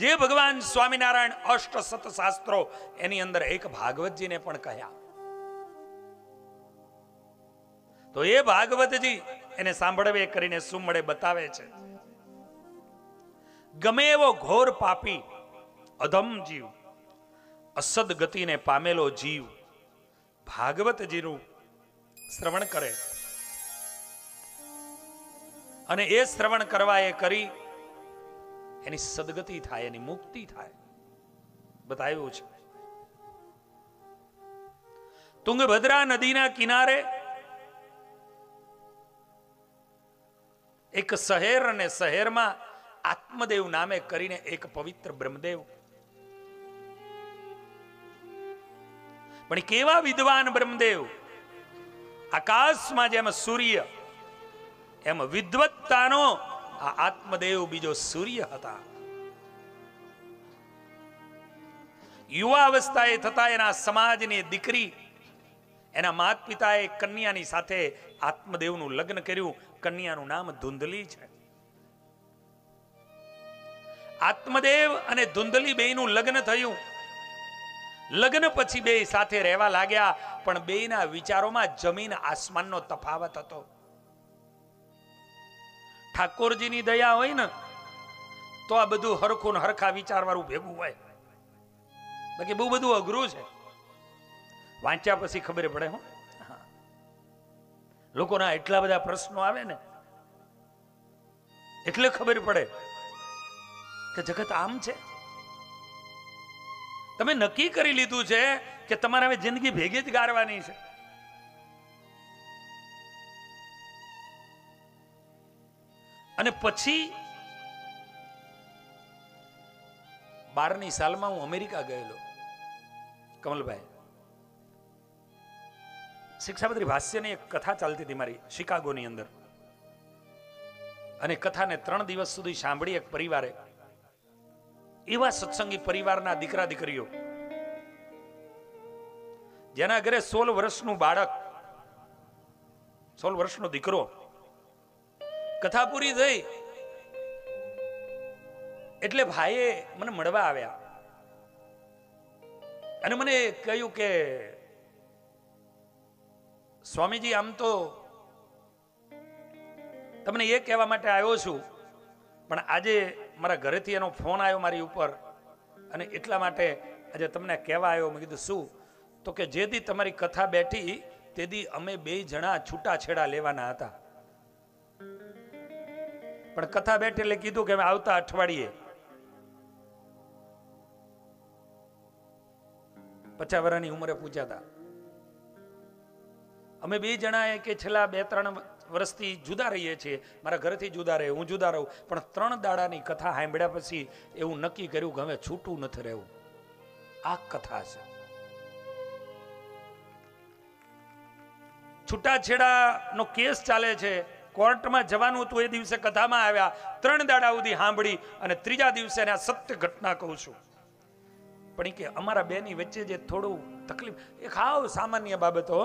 જે ભગવાન સ્વામિનારાયણ અષ્ટ સત શાસ્ત્રો એની અંદર એક ભાગવતજીને પણ કહ્યા. તો એ ભાગવતજી એને સાંભળવે કરીને શું મળે બતાવે છે. ગમે એવો ઘોર પાપી અધમ જીવ, અસદ ગતિને પામેલો જીવ ભાગવતજીનું શ્રવણ કરે અને એ શ્રવણ કરવા એ કરી એની સદગતિ થાય, એની મુક્તિ થાય. બતાવ્યું છે. તુંગભદ્રા નદીના કિનારે એક શહેર, અને શહેરમાં આત્મદેવ નામે કરીને એક પવિત્ર બ્રહ્મદેવ. પણ કેવા વિદ્વાન બ્રહ્મદેવ! આકાશમાં જેમ સૂર્ય એમ વિદ્વત્તાનો આ આત્મદેવ બીજો સૂર્ય હતા. યુવા અવસ્થાએ થતા એના સમાજની દીકરી, એના માત પિતાએ કન્યાની સાથે આત્મદેવનું લગ્ન કર્યું. કન્યાનું નામ ધુંધલી છે. આત્મદેવ અને ધુંધલી બેયનું લગ્ન થયું. લગ્ન પછી બે સાથે રહેવા લાગ્યા, પણ બેયના વિચારોમાં જમીન આસમાનનો તફાવત હતો. ઠાકોરજીની દયા હોય ને તો આ બધું હરખું ને હરખા વિચાર વાળું ભેગું હોય. બાકી બહુ બધું અઘરું છે. વાંચ્યા પછી ખબર પડે. હો, લોકોના એટલા બધા પ્રશ્નો આવે ને એટલે ખબર પડે કે જગત આમ છે. તમે નક્કી કરી લીધું છે કે તમારે હવે જિંદગી ભેગી જ ગાળવાની છે. અને પછી 12ની સાલમાં હું અમેરિકા ગયેલો. કમલભાઈ, શિક્ષાપત્રી ભાષ્યની એક કથા ચાલતી હતી મારી શિકાગોની અંદર, અને કથાને 3 દિવસ સુધી સાંભળી એક પરિવારે. એવા સત્સંગી પરિવારના દીકરા દીકરીઓ જેના ઘરે 16 વર્ષનું બાળક, 16 વર્ષનો દીકરો. કથા પૂરી થઈ એટલે ભાઈએ મને મળવા આવ્યા અને મને કહ્યું કે સ્વામીજી, આમ તો તમને એ કહેવા માટે આવ્યો છું, પણ આજે મારા ઘરેથી એનો ફોન આવ્યો મારી ઉપર, અને એટલા માટે આજે તમને કહેવા આવ્યો. મેં કીધું શું? તો કે જે દી તમારી કથા બેઠી તે દી અમે 2 જણા છૂટાછેડા લેવાના હતા, પણ કથા બેઠી એટલે કીધું કે અમે આવતા અઠવાડિયે 50 વર્ષની ઉંમરે પૂછ્યા હતા. અમે 2 જણાએ કે છેલ્લા 2-3 વર્ષથી જુદા રહીએ છીએ, મારા ઘરેથી જુદા રહે, હું જુદા રહું, પણ 3 દાડાની કથા સાંભળ્યા પછી એવું નક્કી કર્યું કે હવે છૂટું નથી રહેવું. આ કથા છે. છૂટાછેડાનો કેસ ચાલે છે, કોર્ટમાં જવાનું હતું. એ દિવસે કથામાં આવ્યા, 3 દાડા સુધી સાંભળી, અને 3જા દિવસે આ સત્ય ઘટના કહું છું. પણ કે અમારા બેની વચ્ચે જે થોડું તકલીફ, એક હાવ સામાન્ય બાબતો.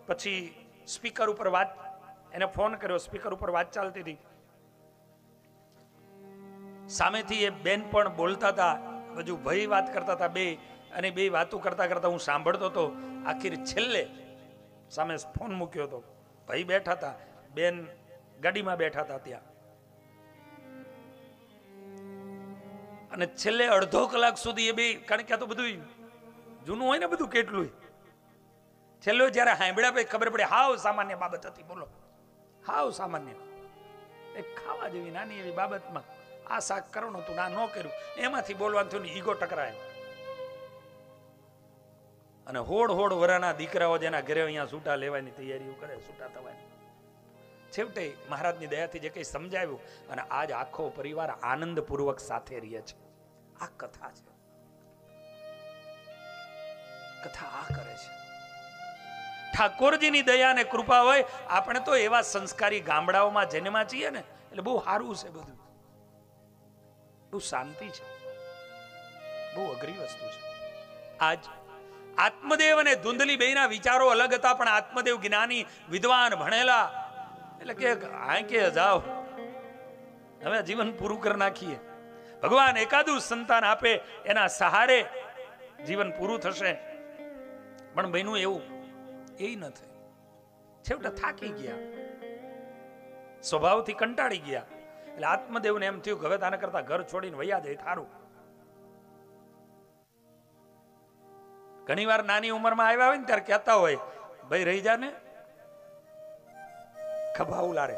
પછી સ્પીકર ઉપર વાત, એને ફોન કર્યો, સ્પીકર ઉપર વાત ચાલતી હતી. સામેથી એ બેન પણ બોલતા હતા, હજુ ભાઈ વાત કરતા હતા, બે, અને બે વાતો કરતા કરતા હું સાંભળતો હતો. આખીર છેલ્લે સામે ફોન મૂક્યો હતો, ભાઈ બેઠા હતા, બેન ગાડીમાં બેઠા હતા ત્યાં, અને છેલ્લે અડધો કલાક સુધી એ બે, કારણ કે આ તો બધું જૂનું હોય ને બધું કેટલું, છેલ્લો જયારે સાંભળ્યા પછી ખબર પડે હાવ સામાન્ય બાબત હતી. બોલો, હાવ સામાન્ય, એક ખાવા જેવી નાની એવી બાબતમાં આ શાક કરવાનું હતું, ના ન કર્યું, એમાંથી બોલવાનું થયું, ઈગો ટકરાય. અને હોડ હોડ વરાના દીકરાઓ જેના ઘરે અહીંયા છૂટા લેવાની તૈયારીઓ કરે, છૂટા થવાની, છેવટે મહારાજની દયાથી જે કંઈ સમજાવ્યું, અને આજ આખો પરિવાર આનંદપૂર્વક સાથે રહે છે. આ કથા છે. કથા આ કરે છે. ઠાકોરજીની દયા અને કૃપા હોય. આપણે તો એવા સંસ્કારી ગામડાઓમાં જન્મા છીએ ને, એટલે બહુ સારું છે, બધું બહુ શાંતિ છે, બહુ અઘરી વસ્તુ છે. આજ આત્મદેવ અને ધુંધલી બેયના વિચારો અલગ હતા, પણ આત્મદેવ જ્ઞાની, વિદ્વાન, ભણેલા, એટલે કે આ કે જાઓ હવે જીવન પૂરું કરી નાખીએ. ભગવાન એકાદું સંતાન આપે, એના સહારે જીવન પૂરું થશે. પણ બન્યું એવું એ ન થયું. છેવટે થાકી ગયા, સ્વભાવથી કંટાળી ગયા. એટલે આત્મદેવને એમ થયું કે હવે આના કરતા ઘર છોડીને વયા જાય થારું. ઘણી વાર નાની ઉંમરમાં આવ્યા હોય ને ત્યારે કહેતા હોય, ભાઈ રહી જા ને, ખભા ઉલારે.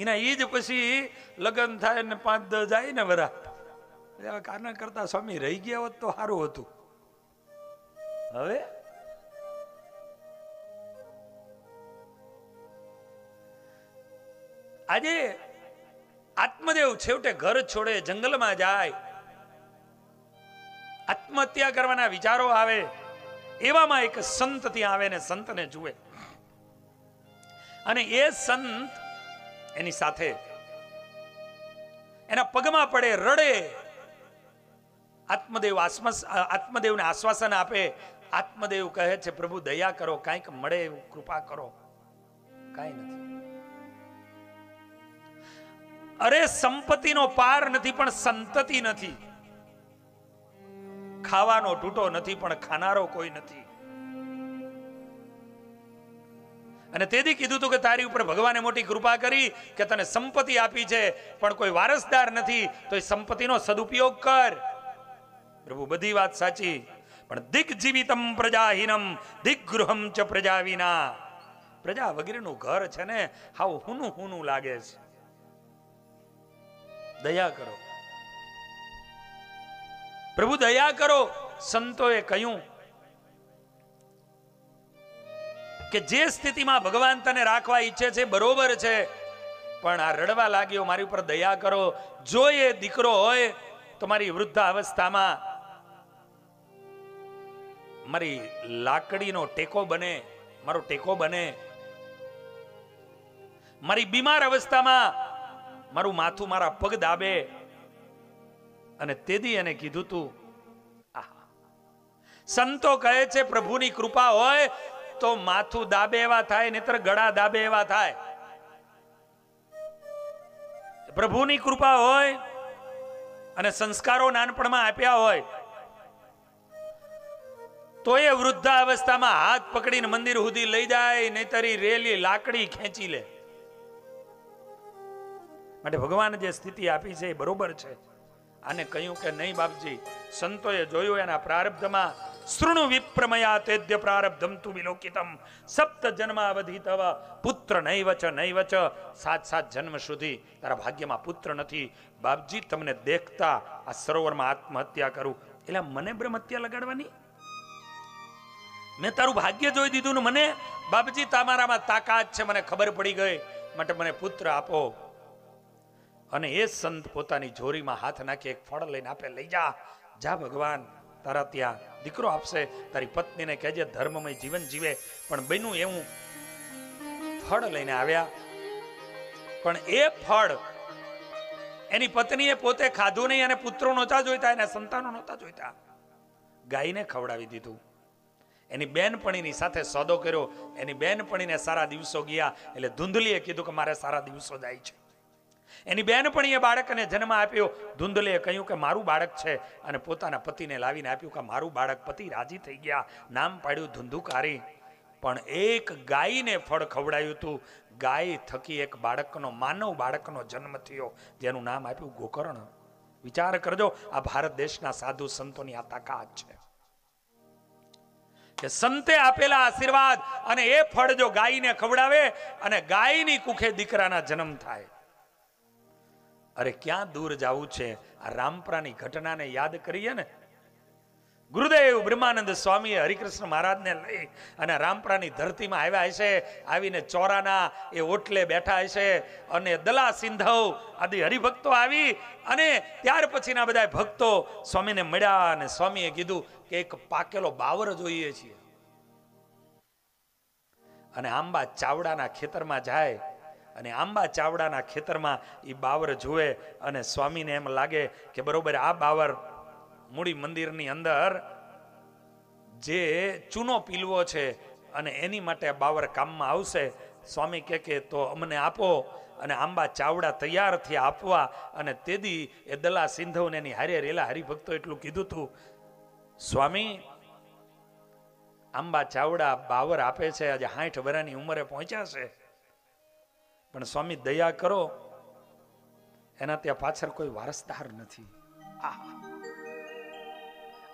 એના એ જ પછી લગ્ન થાય ને 5-10 જાય ને વરા, આના કરતા સ્વામી રહી ગયા હોત તો સારું હતું. હવે આજે આત્મદેવ છેવટે ઘર છોડે, જંગલમાં જાય, આત્મહત્યા કરવાના વિચારો આવે. એવામાં એક સંત ત્યાં આવે ને સંતને જુએ, અને એ સંત એની સાથે એના પગમાં પડે, રડે. આત્મદેવને આશ્વાસન આપે. આત્મદેવ કહે છે, પ્રભુ દયા કરો, કાંઈક મળે એવું કૃપા કરો. કાંઈ નથી. અરે સંપત્તિનો પાર નથી પણ સંતતિ નથી, ખાવાનો ટૂટો નથી પણ ખાનારો કોઈ નથી. અને તેથી કીધું હતું કે તારી ઉપર ભગવાને મોટી કૃપા કરી કે તને સંપત્તિ આપી છે, પણ કોઈ વારસદાર નથી, તો એ સંપત્તિનો સદુપયોગ કર. પ્રભુ બધી વાત સાચી, પણ દિગ્જીવિતમ પ્રજાહીનમ દિગ્ગૃહમ ચ પ્રજા વિના. પ્રજા વગેરેનું ઘર છે ને હાવ હુનું હુનું લાગે છે. દયા કરો પ્રભુ, દયા કરો. સંતોએ કહ્યું કે જે સ્થિતિમાં ભગવાન તને રાખવા ઈચ્છે છે બરોબર છે, પણ આ રડવા લાગ્યો, મારી ઉપર દયા કરો. જો એ દીકરો હોય તો મારી વૃદ્ધાવસ્થામાં મારી લાકડીનો ટેકો બને, મારો ટેકો બને. મારી બીમાર અવસ્થામાં મારું માથું મારા પગ દાબે. અને તેથી એને કીધું તું. સંતો કહે છે પ્રભુની કૃપા હોય તો માથું દાબે એવા થાય, નહીતર ગળા દાબે એવા થાય. પ્રભુની કૃપા હોય અને સંસ્કારો નાનપણમાં આપ્યા હોય તો એ વૃદ્ધાવસ્થામાં હાથ પકડીને મંદિર સુધી લઈ જાય, નહીતર રેલી લાકડી ખેંચી લે. માટે ભગવાન જે સ્થિતિ આપી છે એ બરોબર છે. આને કહ્યું કે નહીં બાપજી, સંતોએ જોયું એના પ્રારબ્ધમાં શૃણુ વિપ્રમયા તેદ્ય પ્રારબ્ધમ તુ વિલોકિતમ સપ્ત જન્માવધિ તવ પુત્ર નૈવચ નૈવચ. 7 જન્મ સુધી તારા ભાગ્યમાં પુત્ર નથી. બાપજી તમને દેખતા આ સરોવરમાં આત્મહત્યા કરું, એટલે મને બ્રહ્મ હત્યા લગાડવાની? મેં તારું ભાગ્ય જોઈ દીધું ને મને બાપજી તમારામાં તાકાત છે, મને ખબર પડી ગઈ, માટે મને પુત્ર આપો. અને એ સંત પોતાની જોરીમાં હાથ નાખી એક ફળ લઈને આપે, લઈ જા, જા ભગવાન તારા ત્યાં દીકરો આપશે. તારી પત્નીને કહેજે ધર્મમય જીવન જીવે. પણ બન્યું એવું, ફળ લઈને આવ્યા, પણ એ ફળ એની પત્નીએ પોતે ખાધું નહીં, અને પુત્રો નહોતા જોઈતા, એના સંતાનો નહોતા જોઈતા, ગાયને ખવડાવી દીધું. એની બેનપણીની સાથે સોદો કર્યો. એની બેનપણીને સારા દિવસો ગયા, એટલે ધુંધલીએ કીધું કે મારે સારા દિવસો જાય છે. એની બેનપણીએ બાળકને જન્મ આપ્યો. ધુંધલીએ કહ્યું કે મારું બાળક છે, અને પોતાના પતિને લાવીને આપ્યું કે મારું બાળક. પતિ રાજી થઈ ગયા, નામ પાડ્યું ધુંધુકારી. પણ એક ગાયને ફળ ખવડાયું હતું. ગાય થકી એક બાળકનો, માનવ બાળકનો જન્મ થયો, જેનું નામ આપ્યું ગોકર્ણ. વિચાર કરજો, આ ભારત દેશના સાધુ સંતોની આ તાકાત છે કે સંતે આપેલા આશીર્વાદ અને એ ફળ જો ગાયને ખવડાવે અને ગાયની કુખે દીકરાના જન્મ થાય. અરે ક્યાં દૂર જવું છે. આ રામપરાની ઘટનાને યાદ કરીએ ને, ગુરુદેવ બ્રહ્માનંદ સ્વામીએ હરિકૃષ્ણ મહારાજને લઈ અને રામપરાની ધરતીમાં આવ્યા હશે. આવીને ચોરાના એ ઓટલે બેઠા હશે, અને દલા સિંધવ આદિ હરિભક્તો આવી, અને ત્યાર પછીના બધા ભક્તો સ્વામીને મળ્યા, અને સ્વામીએ કીધું કે એક પાકેલો બાવર જોઈએ છીએ. અને આંબા ચાવડાના ખેતરમાં જાય, અને આંબા ચાવડાના ખેતરમાં એ બાવર જુએ, અને સ્વામીને એમ લાગે કે બરોબર આ બાવર મૂડી મંદિરની અંદર જે ચૂનો પીલવો છે અને એની માટે બાવર કામમાં આવશે. સ્વામી કે તો અમને આપો, અને આંબા ચાવડા તૈયાર થયા આપવા. અને તેદી એ દલા સિંધવને એની હારે રેલા હરિભક્તો એટલું કીધું હતું, સ્વામી આંબા ચાવડા બાવર આપે છે, આજે 60 વર્ષની ઉંમરે પહોંચ્યા છે, પણ સ્વામી દયા કરો, એના ત્યાં પાછળ કોઈ વારસદાર નથી.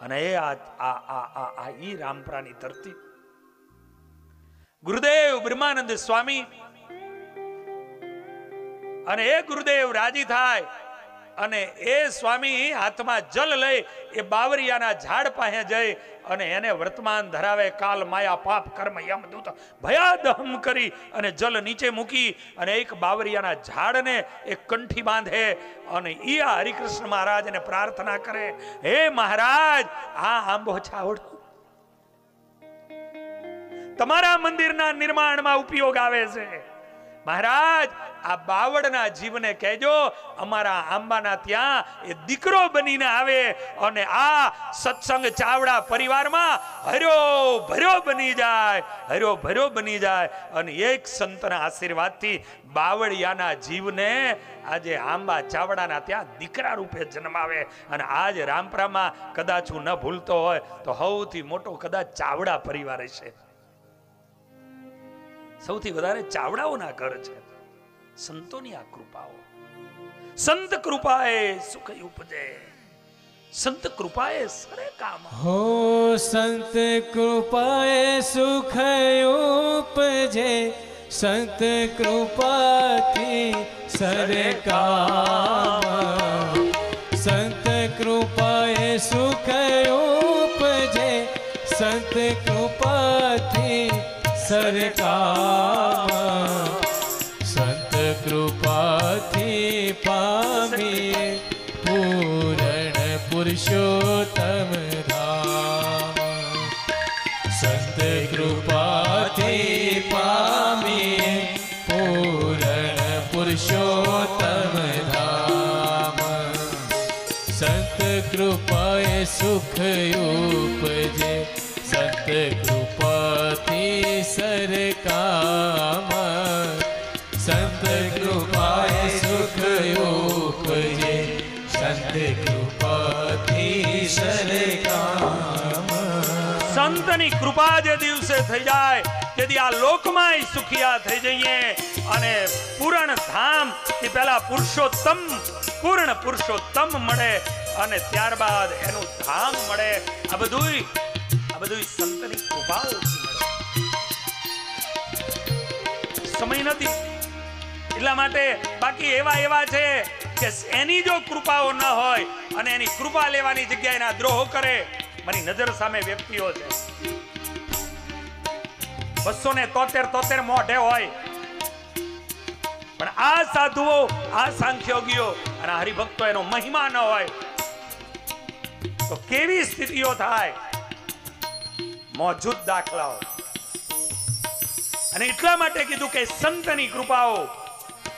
અને એ આ ઈ રામપરાની ધરતી. ગુરુદેવ બ્રહ્માનંદ સ્વામી અને એ ગુરુદેવ રાજી થાય અને એ સ્વામી હાથમાં જલ લઈ એ બાવરિયાના ઝાડ પાસે જઈ અને એને વર્તમાન ધરાવે. કાલ માયા પાપ કર્મ યમદૂત ભયાદહમ કરી અને જલ નીચે મૂકી અને એક બાવરિયાના ઝાડને એક કંઠી બાંધે અને ઈ આ હરિકૃષ્ણ મહારાજને પ્રાર્થના કરે, હે મહારાજ, આ આંબો ચાવડો તમારા મંદિરના નિર્માણમાં ઉપયોગ આવે છે. મહારાજ, આ બાવળના જીવને કહેજો અમારા આંબાના ત્યાં એ દીકરો બનીને આવે અને આ સત્સંગ ચાવડા પરિવારમાં હર્યો ભર્યો બની જાય, હર્યો ભર્યો બની જાય. અને એક સંતના આશીર્વાદથી બાવળિયાના જીવને આજે આંબા ચાવડાના ત્યાં દીકરા રૂપે જન્માવે. અને આજ રામપરામાં કદાચ હું ન ભૂલતો હોય તો સૌથી મોટો કદાચ ચાવડા પરિવાર છે. સૌથી વધારે ચાવડાઓના ઘર છે. સંતોની આ કૃપાઓ. સંત કૃપાએ સુખ ઉપજે, સંત કૃપાએ સરે કામ. હો સંત કૃપાએ સુખ ઉપજે, સંત કૃપાથી સરે કામ. સંત કૃપાએ સુખ ઉપજે, સંત કૃપાથી સરકામ. સંત કૃપાથી પામીએ પૂરણ પુરુષોત્તમ ધામ. સંત કૃપાથી પામીએ પૂરણ પુરુષોત્તમ ધામ. સંત કૃપાએ સુખ ઉપજે, સંત કૃપાથી સરકામ. સંત કૃપાએ સુખ ઉપજે, સંત કૃપાથી સરકામ. સંતની કૃપા જે દિવસે થઈ જાય તેથી આ લોકમાં સુખિયા થઈ જઈએ અને પૂર્ણ ધામ થી પહેલા પુરુષોત્તમ પૂર્ણ પુરુષોત્તમ મળે અને ત્યારબાદ એનું ધામ મળે. આ બધું સંતની કૃપાઓ સમય નથી એટલા માટે. બાકી એવા છે કે એની જો કૃપાઓ ન હોય અને એની કૃપા લેવાની જગ્યાએ એના દ્રોહ કરે. મારી નજર સામે વ્યક્તિઓ છે 273 મોઢે હોય, પણ આ સાધુઓ, આ સાંખ્યોગીઓ અને હરિભક્તો એનો મહિમા ન હોય તો કેવી સ્થિતિઓ થાય. મોજૂદ દાખલાઓ. અને એટલા માટે કીધું કે સંતની કૃપાઓ,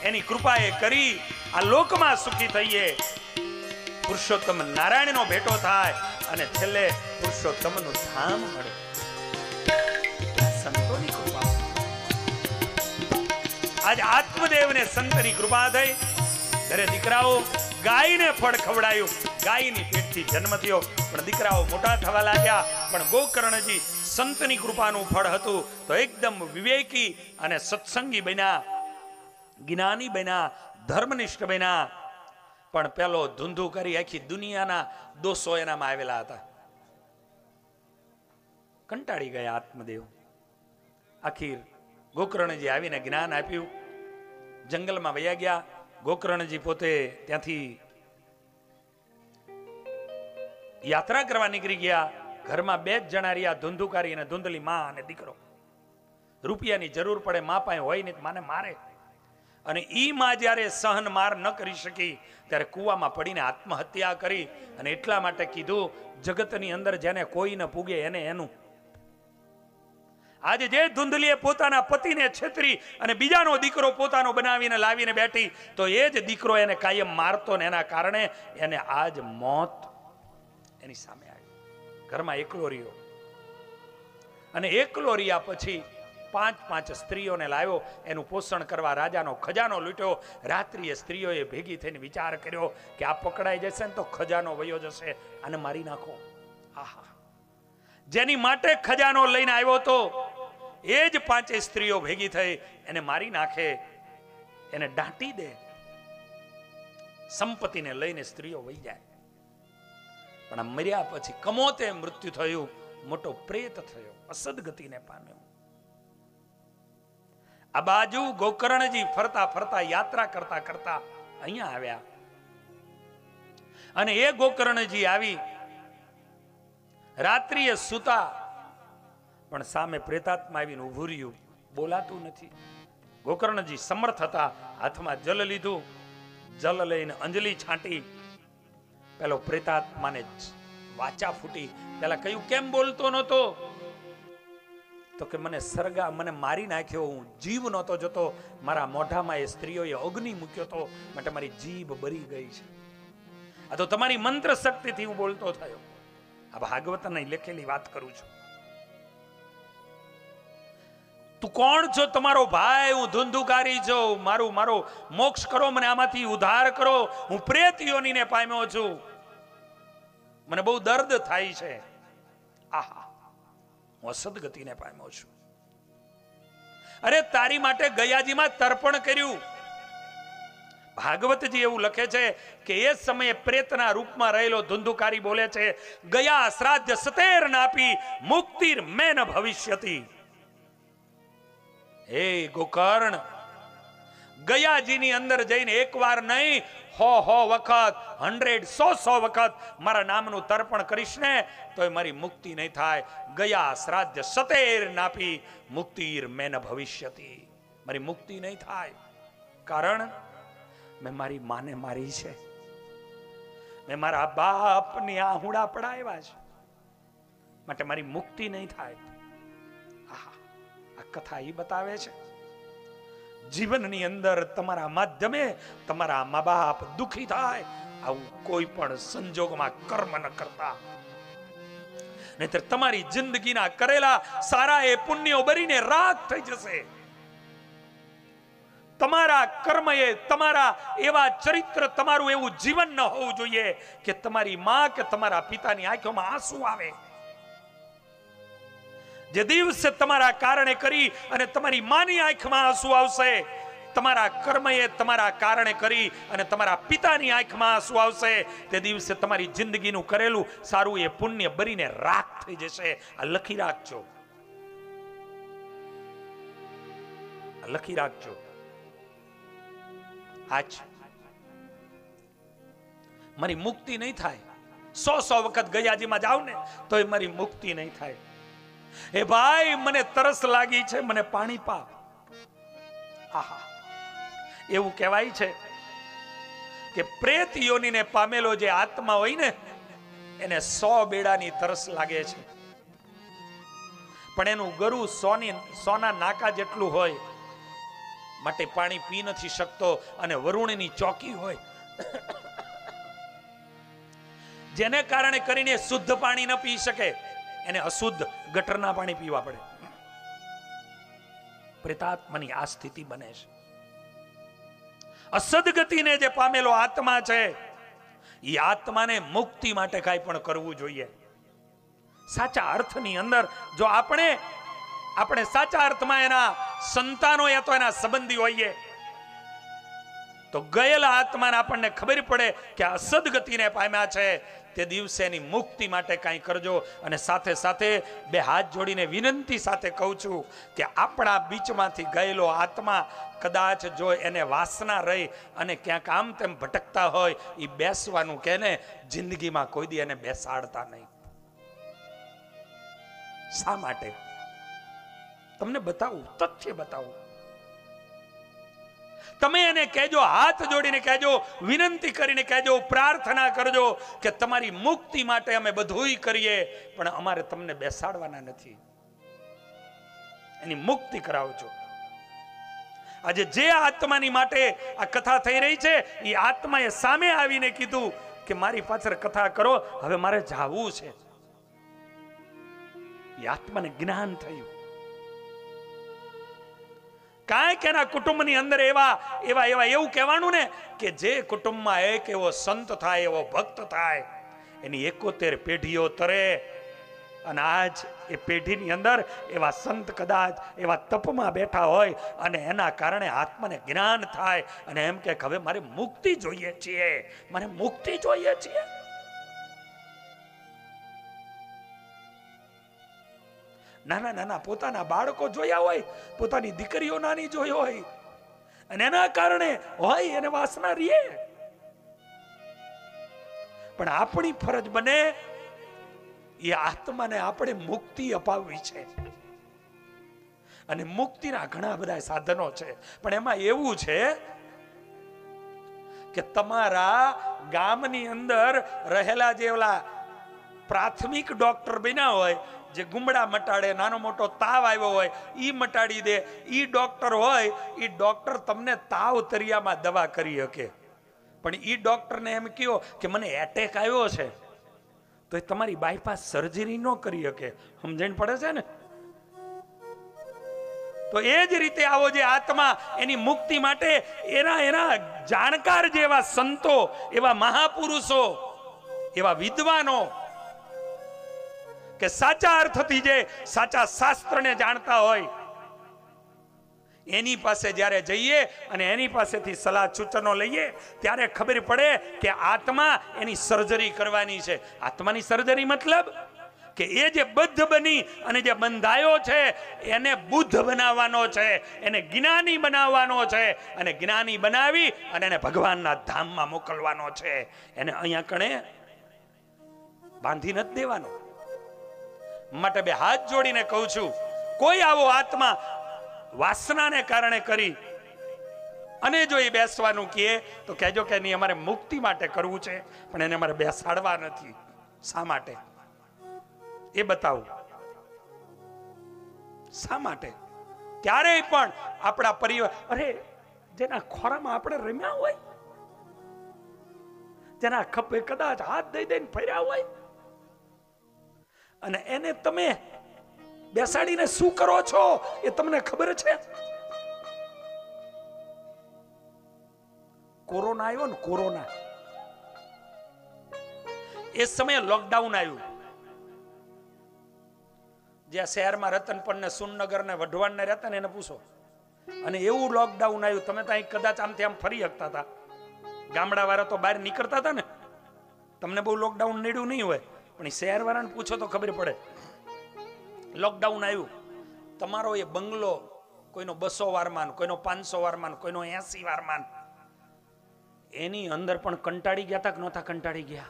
એની કૃપાએ કરી આ લોકમાં સુખી થઈએ. પુરુષોત્તમ નારાયણનો ભેટો થાય અને છેલ્લે પુરુષોત્તમનું ધામ મળે. સંતોની કૃપા. આજ આત્મદેવને સંતની કૃપા થઈ. ઘરે દીકરાઓ ગાયને ફળ ખવડાયું, ગાયની પેટથી જન્મ થયો, પણ દીકરાઓ મોટા થવા લાગ્યા. પણ ગોકર્ણજી સંતની કૃપાનું ફળ હતું તો એકદમ વિવેકી અને સત્સંગી બન્યા, જ્ઞાની બન્યા, ધર્મનિષ્ઠ બન્યા. પણ પેલો ધૂંધું કરી આખી દુનિયાના દોષો એનામાં આવેલા હતા. કંટાળી ગયા આત્મદેવ. આખીર ગોકર્ણજી આવીને જ્ઞાન આપ્યું, જંગલમાં વયા ગયા. ગોકર્ણજી પોતે ત્યાંથી યાત્રા કરવા નીકળી ગયા. ઘરમાં 2 જ જણા રહ્યા, ધૂંધુકારી અને ધૂંધલી માં અને દીકરો. રૂપિયાની જરૂર પડે, માં પાસે હોય નહીં, માને મારે. અને ઈ માં જ્યારે સહન માર ન કરી શકી ત્યારે કૂવામાં પડીને આત્મહત્યા કરી. અને એટલા માટે કીધું, જગતની અંદર જેને કોઈ ન પૂગે એને એનું. આજે જે ધૂંધલીએ પોતાના પતિને છેતરી અને બીજાનો દીકરો પોતાનો બનાવીને લાવીને બેઠી તો એ જ દીકરો એને કાયમ મારતો ને એના કારણે એને આજ મોત એની સામે આવી. ઘરમાં એકલો રહ્યો અને એકલો રહ્યા પછી પાંચ સ્ત્રીઓને લાવ્યો, એનું પોષણ કરવા રાજાનો ખજાનો લૂંટ્યો. રાત્રિએ સ્ત્રીઓએ ભેગી થઈને વિચાર કર્યો કે આ પકડાઈ જશે ને તો ખજાનો વયો જશે, આને મારી નાખો. આહા, જેની માટે ખજાનો લઈને આવ્યો તો એ જ 5 સ્ત્રીઓ ભેગી થઈ એને મારી નાખે, એને દાટી દે, સંપત્તિને લઈને સ્ત્રીઓ વહી જાય. પણ આ મર્યા પછી કમોતે મૃત્યુ થયું, મોટો પ્રેત થયો, અસદગતિને પામ્યો. આ બાજુ ગોકર્ણજી ફરતા ફરતા યાત્રા કરતા કરતા અહીંયા આવ્યા અને એ ગોકર્ણજી આવી રાત્રિએ સૂતા, પણ સામે પ્રેતાત્મા આવીને ઊભું રહ્યું, બોલાતું નથી. ગોકર્ણજી સમર્થ હતા, હાથમાં જલ લીધું, જલ લઈને અંજલિ છાંટી. પેલો પ્રેતાત્માને વાચા ફૂટી. પેલા કહ્યું કેમ બોલતો નહોતો? તો કે મને સરગા, મને મારી નાખ્યો, હું જીવ નહોતો જતો, મારા મોઢામાં એ સ્ત્રીઓએ અગ્નિ મૂક્યો તો માટે મારી જીભ બરી ગઈ છે. આ તો તમારી મંત્ર શક્તિથી હું બોલતો થયો. આ ભાગવતની લખેલી વાત કરું છું. તું કોણ છો? તમારો ભાઈ, હું ધુંધુકારી છું, મારો મોક્ષ કરો, મને આમાંથી ઉદ્ધાર કરો, હું પ્રેત યોનીને પામ્યો છું, મને બહુ દર્દ થાય છે. આહા, હું અસદગતિને પામ્યો છું. અરે તારી માટે ગયાજીમાં તર્પણ કર્યું. ભાગવતજી એવું લખે છે કે એ સમયે પ્રેતના રૂપમાં રહેલો ધુંધુકારી બોલે છે, ગયા શ્રાદ્ધ સતેર નાપી મુક્તિર મેન ભવિષ્યતિ. હે ગોકર્ણ, ગયાજીની અંદર જઈને એકવાર નહીં, 100 વખત, 100 વખત મારા નામનું તર્પણ કરીશ ને તોય મારી મુક્તિ નહીં થાય. ગયા શ્રાદ્ધ સતેર નાપી મુક્તિર મેન ભવિષ્યતિ. મારી મુક્તિ નહીં થાય. કારણ મેં મારી માને મારી છે, મેં મારા બાપની આહુડા પડાવ્યા છે, માટે મારી મુક્તિ નહીં થાય. આ કથા એ બતાવે છે જીવનની અંદર તમારા માધ્યમે તમારા મા બાપ દુખી થાય, આવું કોઈ પણ સંજોગમાં કર્મ ન કરતા, નહીતર તમારી જિંદગીના કરેલા સારા એ પુણ્યો બરીને રાખ થઈ જશે. તમારા કર્મ એ, તમારા એવા ચરિત્ર, તમારું એવું જીવન ન હોવું જોઈએ કે તમારી માં કે તમારા પિતાની આંખોમાં આંસુ આવે. જે દિવસે તમારા કારણે કરી અને તમારી માની આંખમાં આંસુ આવશે, તમારા કર્મ એ તમારા કારણે કરી અને તમારા પિતાની આંખમાં આંસુ આવશે, તે દિવસે તમારી જિંદગીનું કરેલું સારું એ પુણ્ય બરીને રાખ થઈ જશે. આ લખી રાખજો, લખી રાખજો. આજ મારી મુક્તિ નહીં થાય. 100 વખત ગયાજીમાં જાવ ને તો મારી મુક્તિ નહીં થાય. એ ભાઈ, મને તરસ લાગી છે, મને પાણી પા. આહા, એવું કહેવાય છે કે પ્રેત યોનીને પામેલો જે આત્મા હોય ને એને 100 બેડાની તરસ લાગે છે, પણ એનું ગરુ સોના નાકા જેટલું હોય માટે પાણી પી નથી શકતો. અને વરુણની ચોકી હોય જેને કારણે કરીને શુદ્ધ પાણી ન પી શકે, એને અશુદ્ધ ગટરના પાણી પીવા પડે. પ્રેતાત્માની આ સ્થિતિ બને છે. અસદગતિને જે પામેલો આત્મા છે એ આત્માને મુક્તિ માટે કાંઈ પણ કરવું જોઈએ. સાચા અર્થની અંદર જો આપણે સાચા અર્થમાં એના સંતાનો યા તો એના સંબંધી હોઈએ તો ગયેલા આત્માને આપણને ખબર પડે કે અસદગતિને પામ્યા છે, તે દિવસે એની મુક્તિ માટે કાંઈ કરજો. અને સાથે સાથે 2 હાથ જોડીને વિનંતી સાથે કહું છું કે આપણા બીચમાંથી ગયેલો આત્મા કદાચ જો એને વાસના રહી અને ક્યાંક આમ તેમ ભટકતા હોય, એ બેસવાનું કે ને જિંદગીમાં કોઈ દી એને બેસાડતા નહીં. શા માટે? તમને બતાવું, તથ્ય બતાવું. તમે એને કહેજો, હાથ જોડીને કહેજો, વિનંતી કરીને કહેજો, પ્રાર્થના કરજો કે તમારી મુક્તિ માટે અમે બધુંય કરીએ, પણ અમારે તમને બેસાડવાના નથી. એની મુક્તિ કરાવજો. આજે જે આત્માની માટે આ કથા થઈ રહી છે, એ આત્માએ સામે આવીને કીધું કે મારી પાછળ કથા કરો, હવે મારે જાવું છે. એ આત્માને જ્ઞાન થયું. કાંઈક એના કુટુંબની અંદર એવું કહેવાનું ને કે જે કુટુંબમાં એક એવો સંત થાય, એવો ભક્ત થાય, એની 71 પેઢીઓ તરે. અને આજ એ પેઢીની અંદર એવા સંત કદાચ એવા તપમાં બેઠા હોય અને એના કારણે આત્માને જ્ઞાન થાય અને એમ કે હવે મારે મુક્તિ જોઈએ છીએ, મારે મુક્તિ જોઈએ છીએ. નાના નાના પોતાના બાળકો જોયા હોય, પોતાની દીકરીઓ નાની જોઈ હોય અને એના કારણે હોય એને વાસના રીએ. પણ આપણી ફરજ બને એ આત્માને આપણે મુક્તિ અપાવવી છે. અને મુક્તિના ઘણા બધા સાધનો છે, પણ એમાં એવું છે કે તમારા ગામની અંદર રહેલા જે ઓલા પ્રાથમિક ડોક્ટર બન્યા હોય, જે ગુમડા મટાડે, નાનો મોટો તાવ આવ્યો હોય ઈ મટાડી દે, ઈ ડોક્ટર હોય, ઈ ડોક્ટર તમને તાવ તરિયામાં દવા કરી શકે. પણ ઈ ડોક્ટરને એમ કહો કે મને એટેક આવ્યો છે, તો એ તમારી બાયપાસ સર્જરી ન કરી શકે. સમજણ પડે છે ને? તો એ જ રીતે આવો જે આત્મા એની મુક્તિ માટે એના જાણકાર જેવા સંતો, એવા મહાપુરુષો, એવા વિદ્વાનો કે સાચા અર્થથી જે સાચા શાસ્ત્રને જાણતા હોય એની પાસે જ્યારે જઈએ અને એની પાસેથી સલાહ સૂચનો લઈએ ત્યારે ખબર પડે કે આત્મા એની સર્જરી કરવાની છે. આત્માની સર્જરી મતલબ કે એ જે બદ્ધ બની અને જે બંધાયો છે એને બુદ્ધ બનાવવાનો છે, એને જ્ઞાની બનાવવાનો છે, અને જ્ઞાની બનાવી અને એને ભગવાનના ધામમાં મોકલવાનો છે. એને અહીંયા કણે બાંધી નથી દેવાનો. માટે બે હાથ જોડીને કહું છું, કોઈ આવો આત્મા વાસનાને કારણે કરી અને જો એ બેસવાનું કહે તો કહેજો કે નહીં, અમારે મુક્તિ માટે કરવું છે, પણ એને અમારે બેસાડવા નથી. શા માટે એ બતાવું. શા માટે? ક્યારેય પણ આપણા પરિવાર, અરે જેના ખોરામાં આપણે રમ્યા હોય, જેના ખભે કદાચ હાથ દઈ દઈને ફર્યા હોય, અને એને તમે બેસાડીને શું કરો છો એ તમને ખબર છે? કોરોના આવ્યો ને, કોરોના, એ સમયે લોકડાઉન આવ્યું. જ્યાં શહેરમાં રતનપણ ને સુનનગર ને વઢવાણ ને રહેતા ને એને પૂછો. અને એવું લોકડાઉન આવ્યું, તમે તો અહીં કદાચ આમથી આમ ફરી શકતા હતા, ગામડા વાળા તો બહાર નીકળતા હતા ને, તમને બહુ લોકડાઉન નડ્યું નહીં હોય, પણ શહેર વાળાને પૂછો તો ખબર પડે. લોકડાઉન આવ્યું, તમારો એ બંગલો કોઈનો 200 વારમાન, કોઈનો 500 વારમાન, કોઈનો 80 વારમાન, એની અંદર પણ કંટાળી ગયા હતા કે નહોતા કંટાળી ગયા?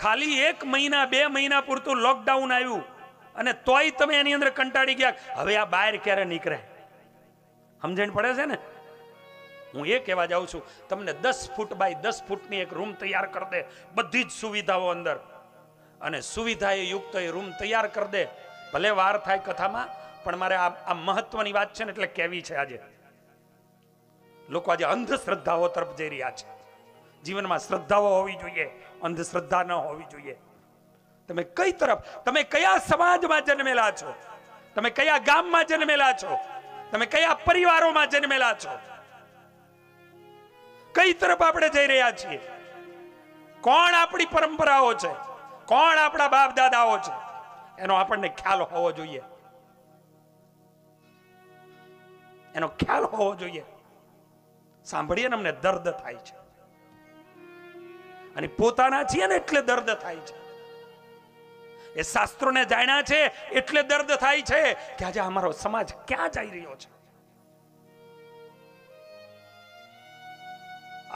ખાલી 1 મહિના 2 મહિના પૂરતું લોકડાઉન આવ્યું અને તોય તમે એની અંદર કંટાળી ગયા. હવે આ બહાર ક્યારે નીકળે? સમજણ પડે છે ને? હું એ કહેવા જાઉં છું, તમને 10 ફૂટ બાય 10 ફૂટની એક રૂમ તૈયાર કરી દે, બધી જ સુવિધાઓ અંદર, અને સુવિધા યુક્ત એ રૂમ તૈયાર કરી દે. ભલે વાર થાય કથામાં, પણ મારે આ મહત્વની વાત છે ને એટલે કહેવી છે. આજે લોકો આજે અંધશ્રદ્ધાઓ તરફ જઈ રહ્યા છે. જીવનમાં શ્રદ્ધાઓ હોવી જોઈએ, અંધશ્રદ્ધા ન હોવી જોઈએ. તમે કઈ તરફ, તમે કયા સમાજમાં જન્મેલા છો, તમે કયા ગામમાં જન્મેલા છો, તમે કયા પરિવારોમાં જન્મેલા છો, કઈ તરફ આપણે જઈ રહ્યા છીએ, કોણ આપણી પરંપરાઓ છે, કોણ આપણા બાપ દાદાઓ છે, એનો આપણને ખ્યાલ હોવો જોઈએ. એનો ખ્યાલ હોવો જોઈએ. સાંભળીએ ને અમને દર્દ થાય છે, અને પોતાના છીએ ને એટલે દર્દ થાય છે. એ શાસ્ત્રોને જાણ્યા છે એટલે દર્દ થાય છે કે આજે અમારો સમાજ ક્યાં જઈ રહ્યો છે.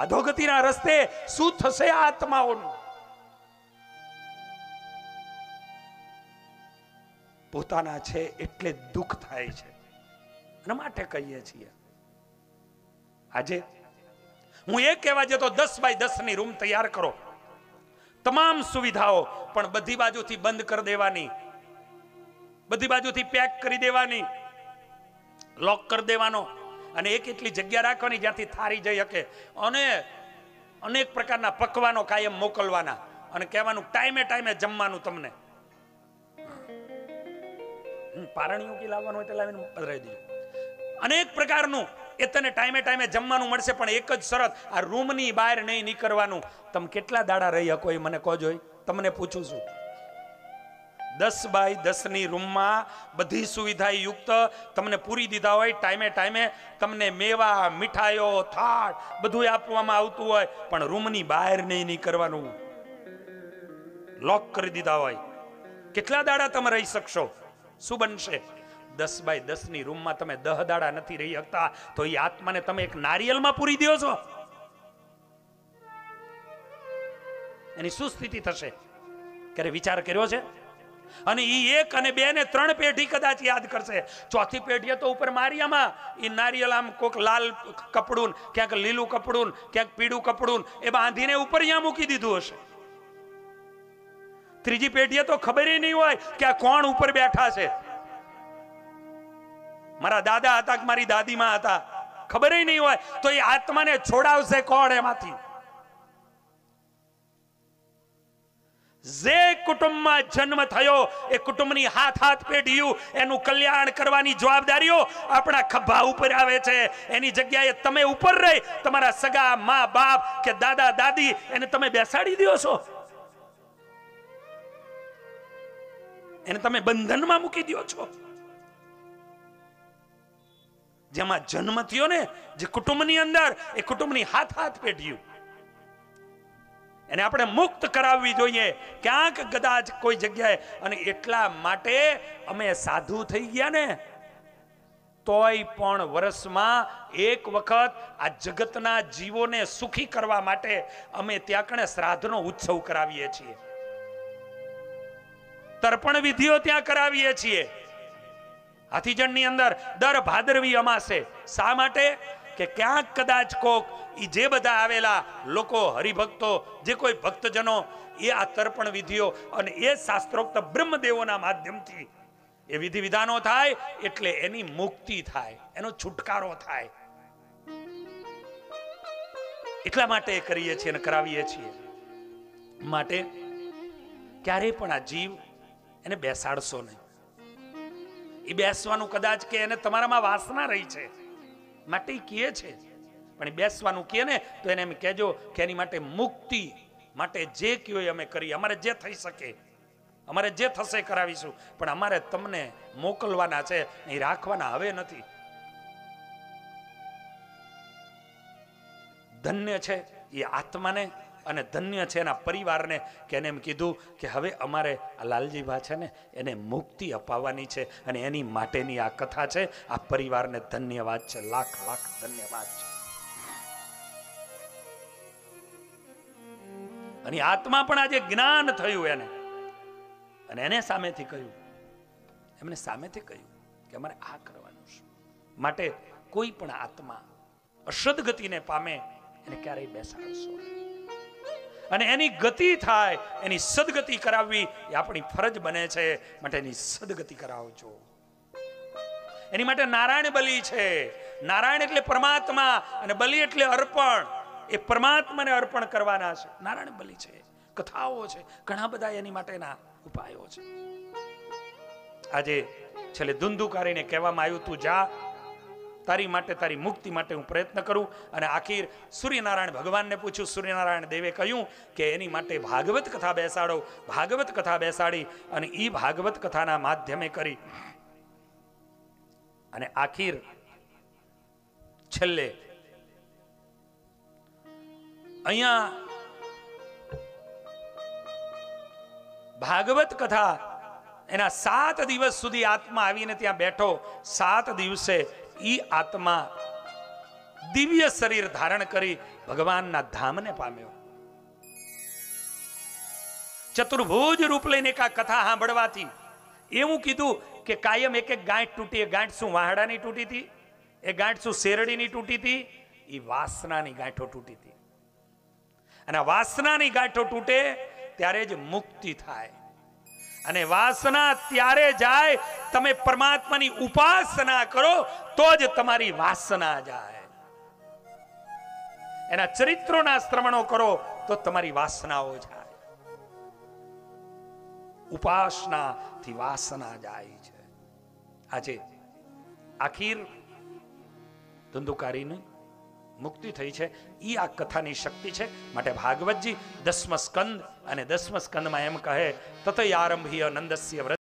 અધોગતિના રસ્તે શું થશે આત્માઓનું? પોતાના છે એટલે દુઃખ થાય છે. અને માટે કહીએ છીએ આજે હું એ કહેવા જતો 10 બાય 10 ની રૂમ તૈયાર કરો, તમામ સુવિધાઓ, પણ બધી બાજુથી બંધ કરી દેવાની, બધી બાજુથી પેક કરી દેવાની, લોક કરી દેવાનો, અને એક એટલી જગ્યા રાખવાની જ્યાંથી થારી જઈ શકે, અને અનેક પ્રકારના પકવાનો કાયમ મોકલવાના, અને કહેવાનું ટાઈમે ટાઈમે જમવાનું તમને. પારણીઓ કી લાવવાનું હોય તો લાવીને પધરાવી દેજો. અનેક પ્રકારનું એ તને ટાઈમે ટાઈમે જમવાનું મળશે, પણ એક જ શરત, આ રૂમની બહાર નહીં નીકળવાનું. તમે કેટલા દાડા રહી શકો એ મને કહો જોઈ, તમને પૂછું છું. 10 બાય 10 ની રૂમમાં બધી સુવિધા યુક્ત તમને પૂરી દીધા હોય, ટાઈમે ટાઈમે તમને મેવા, મીઠાઈઓ, થાળ બધું આપવામાં આવતું હોય, પણ રૂમની બહાર નહીં નીકળવાનું, લોક કરી દીધા હોય. કેટલા દાડા તમે રહી શકશો? શું બનશે? 10 બાય 10 ની રૂમમાં તમે 10 દાડા નથી રહી શકતા, તો એ આત્માને તમે એક નારિયેલમાં પૂરી દો છો, એની શું સ્થિતિ થશે? ક્યારે વિચાર કર્યો છે? અને ઈ 1 અને 2 ને 3 પેઢી કદાચ યાદ કરશે, ચોથી પેઢીએ તો ઉપર મારિયામાં ઈ નારિયેલ આમ કોક લાલ કપડું, ક્યાંક લીલું કપડું, ક્યાંક પીળું કપડું એ બાંધીને ઉપર અહીંયા મૂકી દીધું હશે. ત્રીજી પેઢીએ તો ખબર નહીં હોય કે આ કોણ ઉપર બેઠા છે. મારા દાદા હતા કે મારી દાદીમાં હતા, ખબર નહીં હોય તો એ આત્માને છોડાવશે કોણ એમાંથી? જે કુટુંબમાં જન્મ થયો એ કુટુંબની હાથ પેઢીઓ એનું કલ્યાણ કરવાની જવાબદારીઓ આપણા ખભા ઉપર આવે છે. એની જગ્યાએ તમે ઉપર રહી તમારા સગા મા બાપ કે દાદા દાદી એને તમે બેસાડી દો છો, એને તમે બંધનમાં મૂકી દો છો. જેમાં જન્મ થયો ને જે કુટુંબની અંદર, એ કુટુંબની હાથ પેઢીઓ એને આપણે મુક્ત કરાવવી જોઈએ ક્યાંક કદાચ કોઈ જગ્યાએ. અને એટલા માટે અમે સાધુ થઈ ગયા ને, તોય પણ વર્ષમાં એક વખત આ જગતના જીવોને સુખી કરવા માટે અમે ત્યાં કણે શ્રાદ્ધનો ઉત્સવ કરાવીએ છીએ, તર્પણ વિધિઓ ત્યાં કરાવીએ છીએ. હાથીજણની અંદર દર ભાદરવી અમાસે. શા માટે? કે ક્યાંક કદાચ કોક ઈ જે બધા આવેલા લોકો, હરિભક્તો, જે કોઈ ભક્તજનો, એ આ તર્પણ વિધિઓ અને એ શાસ્ત્રોક્ત બ્રહ્મદેવોના માધ્યમથી એ વિધિ વિધાનો થાય એટલે એની મુક્તિ થાય, એનો છુટકારો થાય. એટલા માટે કરીએ છીએ અને કરાવીએ છીએ. માટે ક્યારેય પણ આ જીવ એને બેસાડશો નહીં. એ બેસવાનું કદાચ કે એને તમારામાં વાસના રહી છે માટે કહે છે, પણ એ બેસવાનું કહે ને તો એને એમ કહેજો કે એની માટે મુક્તિ માટે જે કયો અમે કરીએ, અમારે જે થઈ શકે, અમારે જે થશે કરાવીશું, પણ અમારે તમને મોકલવાના છે, એ રાખવાના હવે નથી. ધન્ય છે એ આત્માને અને ધન્ય છે એના પરિવારને કે એને એમ કીધું કે હવે અમારે આ લાલજીભા છે ને એને મુક્તિ અપાવવાની છે, અને એની માટેની આ કથા છે. આ પરિવારને ધન્યવાદ છે, લાખ લાખ ધન્યવાદ છે. અને આત્મા પણ આજે જ્ઞાન થયું એને, અને એને સામેથી કહ્યું, એમને સામેથી કહ્યું કે અમારે આ કરવાનું છે. માટે કોઈ પણ આત્મા અસદગતિને પામે એને ક્યારેય બેસાડશો, અને એની ગતિ થાય, એની સદગતિ કરાવવી એ આપણી ફરજ બને છે. માટે એની સદગતિ કરાવજો. એની માટે નારાયણ બલિ છે. નારાયણ એટલે પરમાત્મા અને બલિ એટલે અર્પણ. એ પરમાત્માને અર્પણ કરવાના છે. નારાયણ બલિ છે, કથાઓ છે, ઘણા બધા એની માટેના ઉપાયો છે. આજે છેલ્લે ધુંધુકારીને કહેવામાં આવ્યું, તું જા, તારી માટે, તારી મુક્તિ માટે હું પ્રયત્ન કરું. અને આખીર સૂર્યનારાયણ ભગવાનને પૂછ્યું. સૂર્યનારાયણ દેવે કહ્યું કે એની માટે ભાગવત કથા બેસાડો. ભાગવત કથા બેસાડી અને એ ભાગવત કથાના માધ્યમે કરી અને આખીર છેલ્લે અહીંયા ભાગવત કથા એના 7 દિવસ સુધી આત્મા આવીને ત્યાં બેઠો. 7 દિવસે ઈ આત્મા દિવ્ય શરીર ધારણ કરી ભગવાનના ધામને પામ્યો. ચતુર્ભુજ રૂપ લઈને એક કથા સાંભળવાથી એવું કીધું કે કાયમ એક ગાંઠ તૂટી. એ ગાંઠ શું વાહડાની તૂટી હતી? એ ગાંઠ શું શેરડીની તૂટી હતી? એ વાસનાની ગાંઠો તૂટી હતી. અને વાસનાની ગાંઠો તૂટે ત્યારે જ મુક્તિ થાય. અને વાસના ત્યારે જાય તમે પરમાત્માની ઉપાસના કરો તો જ તમારી વાસના જાય. એના ચરિત્રોના શ્રવણો કરો તો તમારી વાસનાઓ જાય. ઉપાસનાથી વાસના જાય છે. આજે આખીર ધંધુકારીની મુક્તિ થઈ છે. ઈ આ કથાની શક્તિ છે. માટે ભાગવતજી 10મ સ્કંદ અને 10મ સ્કંદમાં એમ કહે તતયારંભીય નંદસ્ય વ્રત